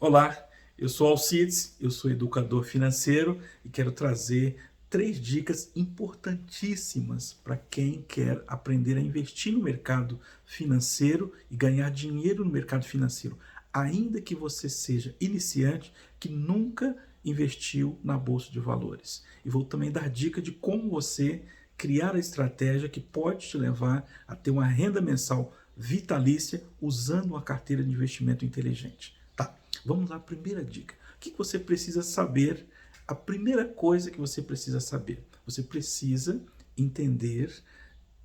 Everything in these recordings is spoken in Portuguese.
Olá, eu sou Alcides, eu sou educador financeiro e quero trazer 3 dicas importantíssimas para quem quer aprender a investir no mercado financeiro e ganhar dinheiro no mercado financeiro, ainda que você seja iniciante que nunca investiu na bolsa de valores. E vou também dar dica de como você criar a estratégia que pode te levar a ter uma renda mensal vitalícia usando uma carteira de investimento inteligente. Tá, vamos lá, primeira dica. O que você precisa saber? A primeira coisa que você precisa saber, você precisa entender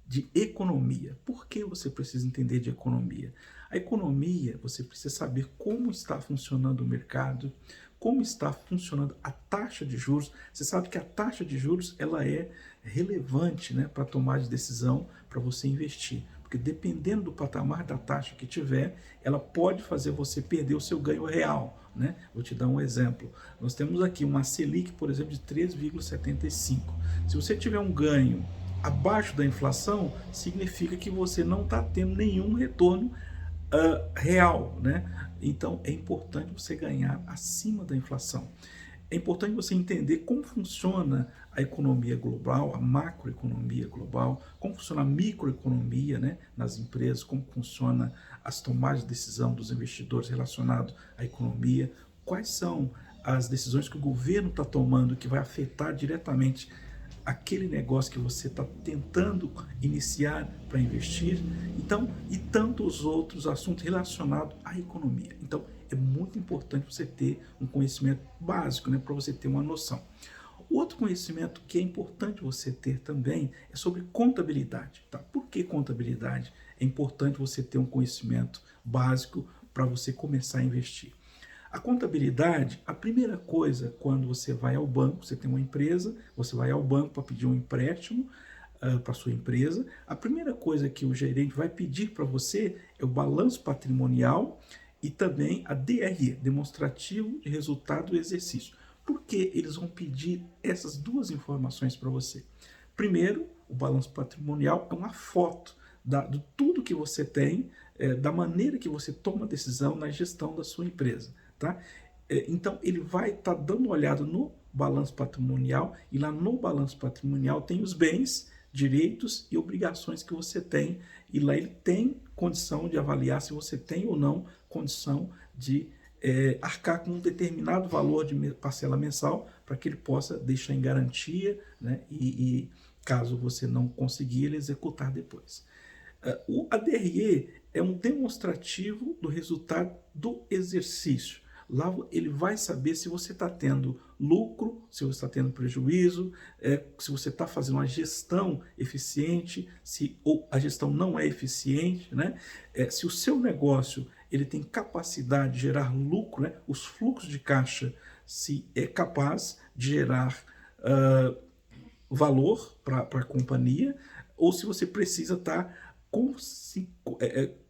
de economia. Por que você precisa entender de economia? A economia, você precisa saber como está funcionando o mercado, como está funcionando a taxa de juros. Você sabe que a taxa de juros ela é relevante, né, para tomar de decisão para você investir. Porque dependendo do patamar da taxa que tiver, ela pode fazer você perder o seu ganho real. Né? Vou te dar um exemplo. Nós temos aqui uma Selic, por exemplo, de 3,75. Se você tiver um ganho abaixo da inflação, significa que você não está tendo nenhum retorno real, né? Então é importante você ganhar acima da inflação. É importante você entender como funciona a economia global, a macroeconomia global, como funciona a microeconomia, né, nas empresas, como funciona as tomadas de decisão dos investidores relacionados à economia, quais são as decisões que o governo está tomando que vai afetar diretamente aquele negócio que você está tentando iniciar para investir, então, e tantos outros assuntos relacionados à economia. Então, é muito importante você ter um conhecimento básico, né, para você ter uma noção. O outro conhecimento que é importante você ter também é sobre contabilidade. Tá? Por que contabilidade? É importante você ter um conhecimento básico para você começar a investir. A contabilidade, a primeira coisa, quando você vai ao banco, você tem uma empresa, você vai ao banco para pedir um empréstimo para sua empresa, a primeira coisa que o gerente vai pedir para você é o balanço patrimonial e também a DRE, demonstrativo de resultado do exercício. Por que eles vão pedir essas duas informações para você? Primeiro, o balanço patrimonial é uma foto de tudo que você tem, da maneira que você toma decisão na gestão da sua empresa. Tá? Então, ele vai estar dando uma olhada no balanço patrimonial e lá no balanço patrimonial tem os bens, direitos e obrigações que você tem e lá ele tem condição de avaliar se você tem ou não condição de arcar com um determinado valor de parcela mensal para que ele possa deixar em garantia, né, e caso você não conseguir, ele executar depois. O ADRE é um demonstrativo do resultado do exercício. Lá ele vai saber se você está tendo lucro, se você está tendo prejuízo, se você está fazendo uma gestão eficiente, se ou a gestão não é eficiente, né? Se o seu negócio ele tem capacidade de gerar lucro, né? Os fluxos de caixa, se é capaz de gerar valor para a companhia, ou se você precisa estar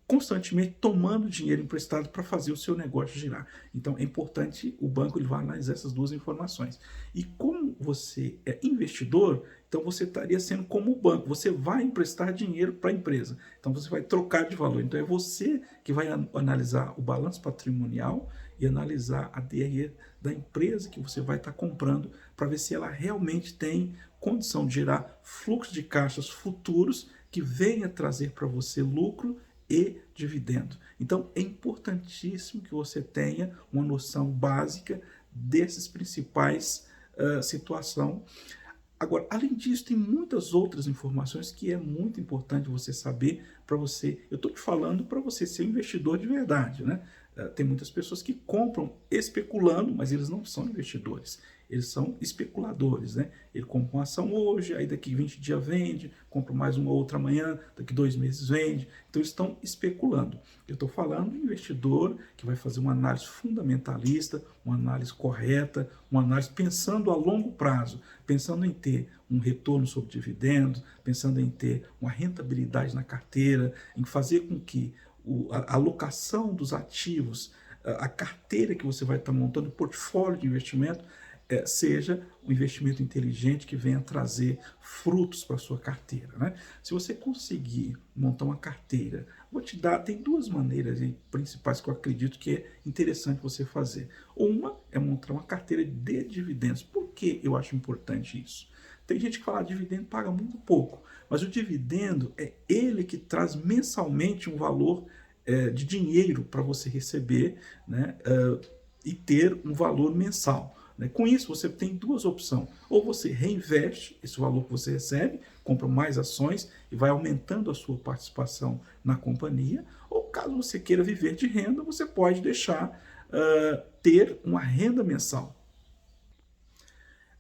constantemente tomando dinheiro emprestado para fazer o seu negócio girar. Então é importante o banco ele vai analisar essas duas informações. E como você é investidor, então você estaria sendo como o banco, você vai emprestar dinheiro para a empresa, então você vai trocar de valor. Então é você que vai analisar o balanço patrimonial e analisar a DRE da empresa que você vai estar comprando para ver se ela realmente tem condição de gerar fluxo de caixas futuros que venha trazer para você lucro e dividendo. Então é importantíssimo que você tenha uma noção básica desses principais situações. Agora, além disso, tem muitas outras informações que é muito importante você saber para você. Eu estou te falando para você ser um investidor de verdade, né? Tem muitas pessoas que compram especulando, mas eles não são investidores. Eles são especuladores, né? Ele compra uma ação hoje, aí daqui 20 dias vende, compra mais uma outra amanhã, daqui 2 meses vende. Então eles estão especulando. Eu estou falando de um investidor que vai fazer uma análise fundamentalista, uma análise correta, uma análise pensando a longo prazo, pensando em ter um retorno sobre dividendos, pensando em ter uma rentabilidade na carteira, em fazer com que a alocação dos ativos, a carteira que você vai estar montando, o portfólio de investimento, seja um investimento inteligente que venha trazer frutos para a sua carteira. Né? Se você conseguir montar uma carteira Vou te dar, tem duas maneiras aí, principais que eu acredito que é interessante você fazer. Uma é montar uma carteira de dividendos. Por que eu acho importante isso? Tem gente que fala que dividendo paga muito pouco, mas o dividendo é ele que traz mensalmente um valor de dinheiro para você receber, né, e ter um valor mensal. Com isso, você tem duas opções. Ou você reinveste esse valor que você recebe, compra mais ações e vai aumentando a sua participação na companhia, ou caso você queira viver de renda, você pode deixar ter uma renda mensal.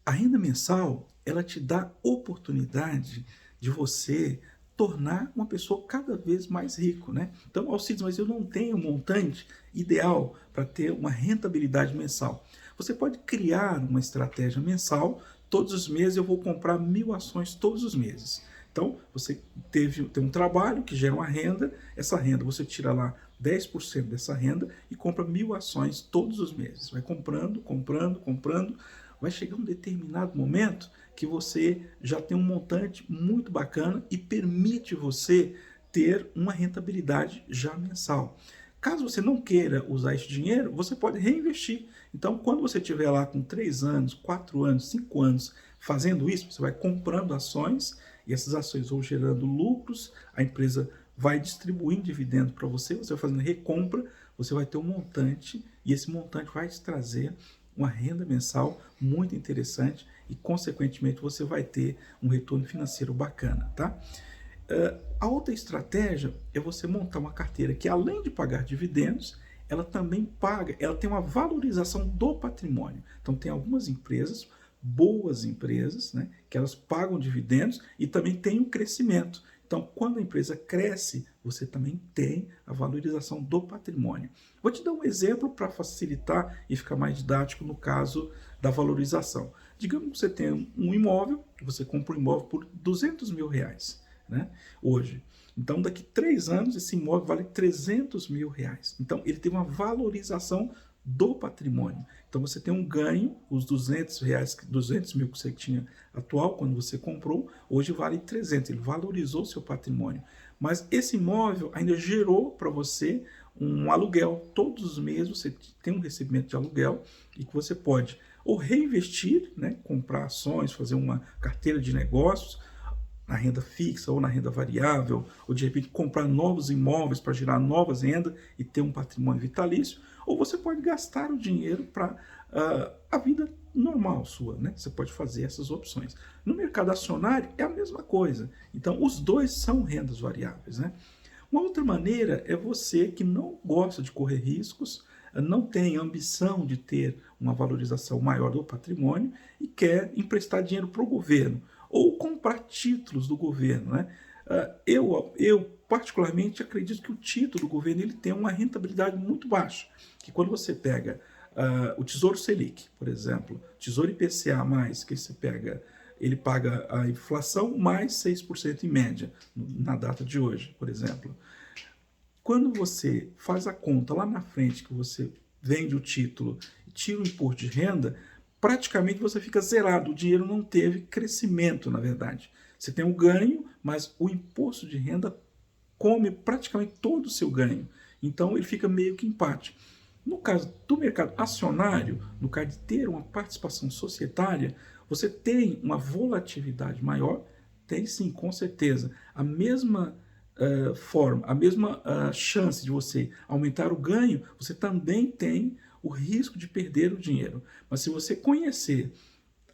A renda mensal, ela te dá oportunidade de você tornar uma pessoa cada vez mais rico, né? Então, Alcides, mas eu não tenho um montante ideal para ter uma rentabilidade mensal. Você pode criar uma estratégia mensal. Todos os meses eu vou comprar 1000 ações todos os meses. Então, você tem um trabalho que gera uma renda, essa renda você tira lá 10% dessa renda e compra 1000 ações todos os meses. Vai comprando, comprando, comprando. Vai chegar um determinado momento que você já tem um montante muito bacana e permite você ter uma rentabilidade já mensal. Caso você não queira usar esse dinheiro, você pode reinvestir. Então, quando você estiver lá com 3 anos, 4 anos, 5 anos fazendo isso, você vai comprando ações e essas ações vão gerando lucros, a empresa vai distribuindo dividendos para você, você vai fazendo recompra, você vai ter um montante e esse montante vai te trazer uma renda mensal muito interessante e, consequentemente, você vai ter um retorno financeiro bacana, tá? A outra estratégia é você montar uma carteira que, além de pagar dividendos, ela também paga, ela tem uma valorização do patrimônio. Então, tem algumas empresas, boas empresas, né, que elas pagam dividendos e também tem um crescimento. Então, quando a empresa cresce, você também tem a valorização do patrimônio. Vou te dar um exemplo para facilitar e ficar mais didático no caso da valorização. Digamos que você tem um imóvel, você compra um imóvel por R$200 mil, né, hoje. Então, daqui 3 anos, esse imóvel vale R$300 mil. Então, ele tem uma valorização do patrimônio. Então, você tem um ganho, os R$200 mil que você tinha atual, quando você comprou, hoje vale 300, ele valorizou seu patrimônio. Mas esse imóvel ainda gerou para você um aluguel. Todos os meses você tem um recebimento de aluguel e que você pode ou reinvestir, né, comprar ações, fazer uma carteira de negócios, na renda fixa ou na renda variável, ou de repente comprar novos imóveis para gerar novas rendas e ter um patrimônio vitalício, ou você pode gastar o dinheiro para a vida normal sua, né? Você pode fazer essas opções. No mercado acionário é a mesma coisa. Então, os dois são rendas variáveis, né? Uma outra maneira é você que não gosta de correr riscos, não tem ambição de ter uma valorização maior do patrimônio e quer emprestar dinheiro para o governo ou comprar títulos do governo, né? Eu particularmente acredito que o título do governo ele tem uma rentabilidade muito baixa, que quando você pega o Tesouro Selic, por exemplo, Tesouro IPCA+, que você pega, ele paga a inflação mais 6% em média, na data de hoje, por exemplo. Quando você faz a conta lá na frente, que você vende o título e tira o imposto de renda, praticamente você fica zerado, o dinheiro não teve crescimento, na verdade. Você tem um ganho, mas o imposto de renda come praticamente todo o seu ganho. Então ele fica meio que empate. No caso do mercado acionário, no caso de ter uma participação societária, você tem uma volatilidade maior, tem sim, com certeza. A mesma forma, a mesma chance de você aumentar o ganho, você também tem o risco de perder o dinheiro. Mas se você conhecer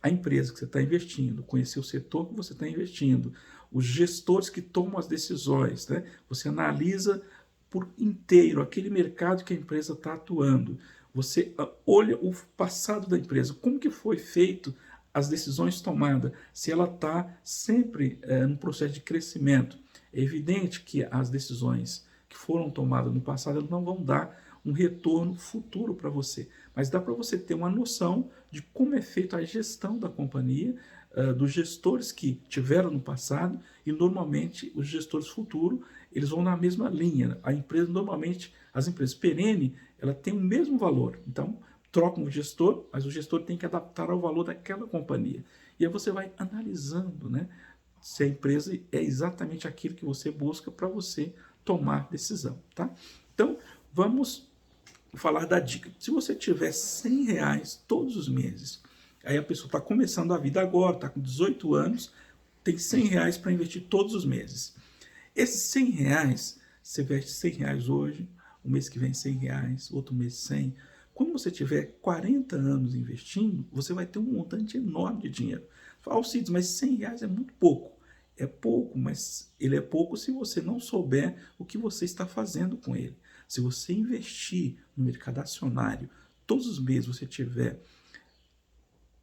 a empresa que você está investindo, conhecer o setor que você está investindo, os gestores que tomam as decisões, né? Você analisa por inteiro aquele mercado que a empresa está atuando. Você olha o passado da empresa, como que foi feito as decisões tomadas, se ela está sempre no processo de crescimento. É evidente que as decisões que foram tomadas no passado elas não vão dar um retorno futuro para você, mas dá para você ter uma noção de como é feita a gestão da companhia, dos gestores que tiveram no passado e normalmente os gestores futuros eles vão na mesma linha. A empresa normalmente, as empresas perene, ela tem o mesmo valor, então trocam o gestor, mas o gestor tem que adaptar ao valor daquela companhia. E aí você vai analisando, né, se a empresa é exatamente aquilo que você busca para você tomar decisão, tá? Então, vamos falar da dica. Se você tiver R$ 100 todos os meses, aí a pessoa está começando a vida agora, está com 18 anos, tem R$ 100 para investir todos os meses. Esses R$ 100, você investe R$ 100 hoje, o mês que vem R$ 100, outro mês 100. Quando você tiver 40 anos investindo, você vai ter um montante enorme de dinheiro. Fala, Alcides, mas R$ 100 é muito pouco. É pouco, mas ele é pouco se você não souber o que você está fazendo com ele. Se você investir no mercado acionário, todos os meses você tiver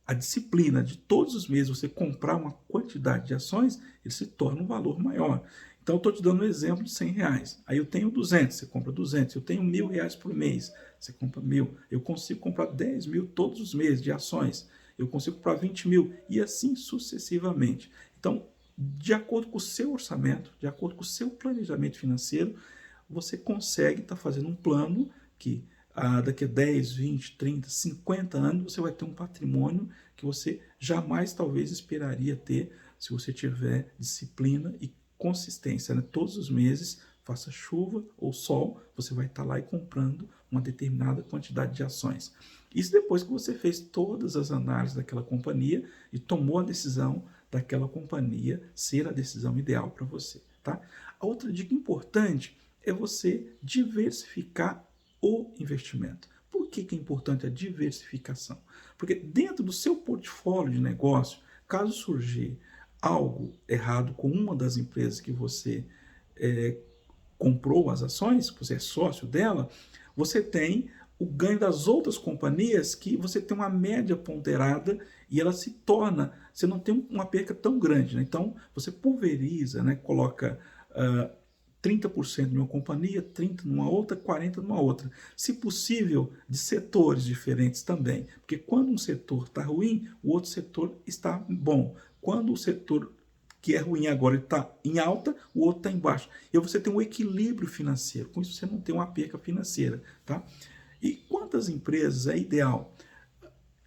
a disciplina de todos os meses você comprar uma quantidade de ações, ele se torna um valor maior. Então, eu estou te dando um exemplo de R$ 100. Aí eu tenho 200, você compra 200. Eu tenho R$ 1.000 por mês, você compra 1.000. Eu consigo comprar 10 mil todos os meses de ações. Eu consigo comprar 20 mil e assim sucessivamente. Então, de acordo com o seu orçamento, de acordo com o seu planejamento financeiro, você consegue estar fazendo um plano que daqui a 10, 20, 30, 50 anos você vai ter um patrimônio que você jamais talvez esperaria ter se você tiver disciplina e consistência, né? Todos os meses, faça chuva ou sol, você vai estar lá e comprando uma determinada quantidade de ações. Isso depois que você fez todas as análises daquela companhia e tomou a decisão daquela companhia ser a decisão ideal para você, tá? A outra dica importante é você diversificar o investimento. Por que é importante a diversificação? Porque dentro do seu portfólio de negócio, caso surgir algo errado com uma das empresas que você comprou as ações, que você é sócio dela, você tem o ganho das outras companhias que você tem uma média ponderada e ela se torna, você não tem uma perca tão grande, né? Então, você pulveriza, né? Coloca 30% em uma companhia, 30% numa outra, 40% numa outra. Se possível, de setores diferentes também. Porque quando um setor está ruim, o outro setor está bom. Quando o setor que é ruim agora está em alta, o outro está em baixa. E aí você tem um equilíbrio financeiro. Com isso você não tem uma perca financeira. Tá? E quantas empresas é ideal?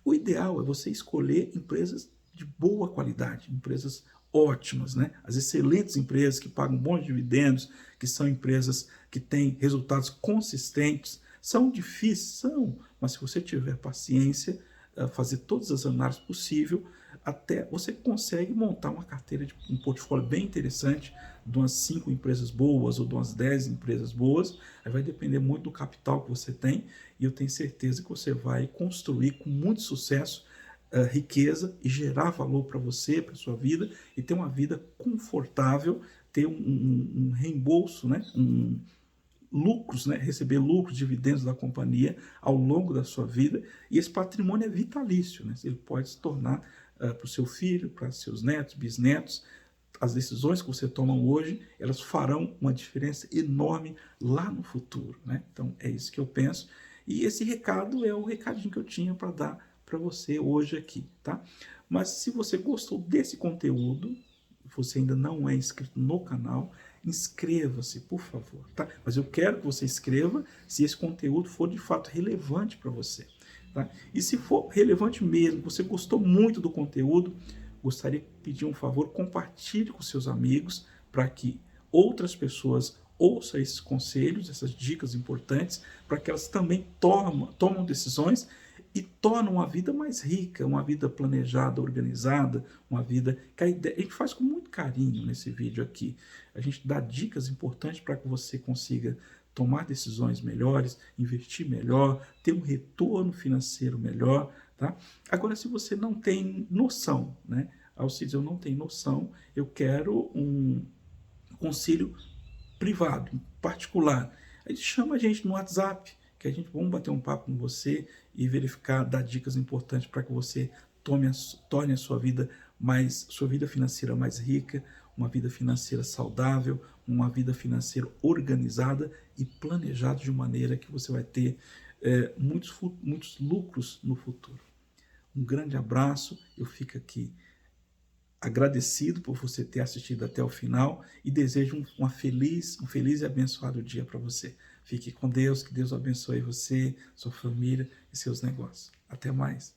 O ideal é você escolher empresas de boa qualidade, empresas ótimas, né? As excelentes empresas que pagam bons dividendos, que são empresas que têm resultados consistentes, são difíceis, são, mas se você tiver paciência, fazer todas as análises possíveis, até você consegue montar uma carteira de um portfólio bem interessante, de umas 5 empresas boas ou de umas 10 empresas boas. Aí vai depender muito do capital que você tem e eu tenho certeza que você vai construir com muito sucesso riqueza e gerar valor para você, para sua vida e ter uma vida confortável, ter um reembolso, né? Lucros, né? Receber lucros, dividendos da companhia ao longo da sua vida e esse patrimônio é vitalício, né? Ele pode se tornar para o seu filho, para seus netos, bisnetos. As decisões que você toma hoje, elas farão uma diferença enorme lá no futuro, né? Então é isso que eu penso e esse recado é o recadinho que eu tinha para dar para você hoje aqui, tá? Mas se você gostou desse conteúdo, você ainda não é inscrito no canal, inscreva-se, por favor, tá? Mas eu quero que você inscreva se esse conteúdo for de fato relevante para você, tá? E se for relevante mesmo, você gostou muito do conteúdo, gostaria de pedir um favor, compartilhe com seus amigos para que outras pessoas ouçam esses conselhos, essas dicas importantes, para que elas também tomam decisões e tornam a vida mais rica, uma vida planejada, organizada, uma vida que a gente faz com muito carinho nesse vídeo aqui. A gente dá dicas importantes para que você consiga tomar decisões melhores, investir melhor, ter um retorno financeiro melhor, tá? Agora, se você não tem noção, né? Alcides, eu não tenho noção, eu quero um conselho privado, particular. Aí chama a gente no WhatsApp, que a gente vamos bater um papo com você e verificar, dar dicas importantes para que você torne a sua vida financeira mais rica, uma vida financeira saudável, uma vida financeira organizada e planejada de maneira que você vai ter muitos lucros no futuro. Um grande abraço, eu fico aqui agradecido por você ter assistido até o final e desejo um feliz e abençoado dia para você. Fique com Deus, que Deus abençoe você, sua família e seus negócios. Até mais.